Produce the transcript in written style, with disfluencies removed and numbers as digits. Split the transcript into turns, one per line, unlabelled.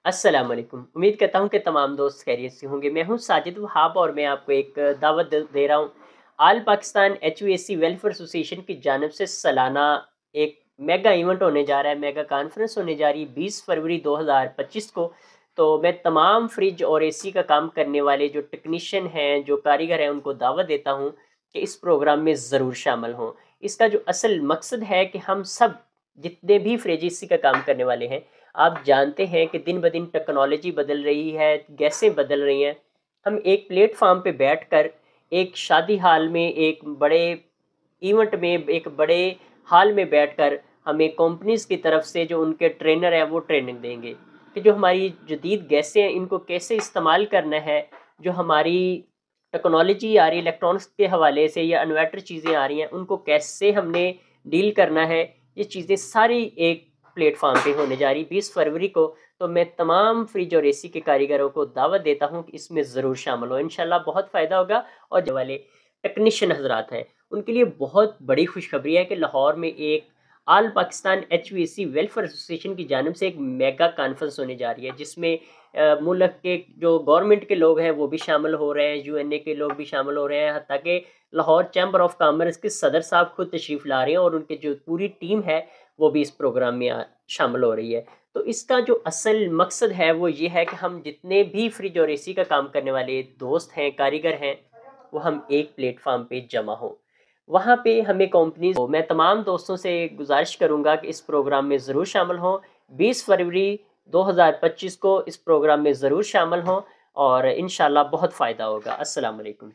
अस्सलाम वालेकुम। उम्मीद करता हूँ कि तमाम दोस्त खैरियत से होंगे। मैं हूँ साजिद वहाब और मैं आपको एक दावत दे रहा हूँ। All Pakistan HVAC welfare association की जानिब से सालाना एक मेगा इवेंट होने जा रहा है, मेगा कॉन्फ्रेंस होने जा रही है 20 फरवरी 2025 को। तो मैं तमाम फ्रिज और एसी का काम करने वाले जो टेक्नीशियन हैं, जो कारीगर हैं, उनको दावत देता हूँ कि इस प्रोग्राम में ज़रूर शामिल हों। इसका जो असल मकसद है कि हम सब जितने भी फ्रिज एसी का काम करने वाले हैं, आप जानते हैं कि दिन ब दिन टेक्नोलॉजी बदल रही है, गैसें बदल रही हैं। हम एक प्लेटफ़ॉर्म पे बैठकर एक शादी हाल में, एक बड़े इवेंट में, एक बड़े हॉल में बैठकर हमें कंपनीज़ की तरफ से जो उनके ट्रेनर हैं, वो ट्रेनिंग देंगे कि जो हमारी जदीद गैसें हैं, इनको कैसे इस्तेमाल करना है। जो हमारी टेक्नोलॉजी आ रही है इलेक्ट्रॉनिक्स के हवाले से या इन्वर्टर चीज़ें आ रही हैं, उनको कैसे हमने डील करना है, ये चीज़ें सारी एक प्लेटफ़ॉर्म पे होने जा रही 20 फरवरी को। तो मैं तमाम फ्रिज और एसी के कारीगरों को दावत देता हूँ कि इसमें ज़रूर शामिल हो। इंशाल्लाह बहुत फ़ायदा होगा। और जो वाले टेक्नीशियन हज़रात हैं, उनके लिए बहुत बड़ी खुशखबरी है कि लाहौर में एक all Pakistan HVAC welfare association की जानिब से एक मेगा कॉन्फ्रेंस होने जा रही है, जिसमें मुल्क के जो गवर्नमेंट के लोग हैं वो भी शामिल हो रहे हैं, यूएनए के लोग भी शामिल हो रहे हैं, हत्ता कि लाहौर चैम्बर ऑफ कॉमर्स के सदर साहब खुद तशरीफ़ ला रहे हैं और उनकी जो पूरी टीम है वो भी इस प्रोग्राम में शामिल हो रही है। तो इसका जो असल मकसद है वो ये है कि हम जितने भी फ्रिज और एसी का काम करने वाले दोस्त हैं, कारीगर हैं, वो हम एक प्लेटफ़ॉर्म पे जमा हों। वहाँ पे हमें कंपनीज़ को मैं तमाम दोस्तों से गुज़ारिश करूँगा कि इस प्रोग्राम में ज़रूर शामिल हों। 20 फरवरी 2025 को इस प्रोग्राम में ज़रूर शामिल हों और इंशाल्लाह बहुत फ़ायदा होगा। अस्सलाम वालेकुम।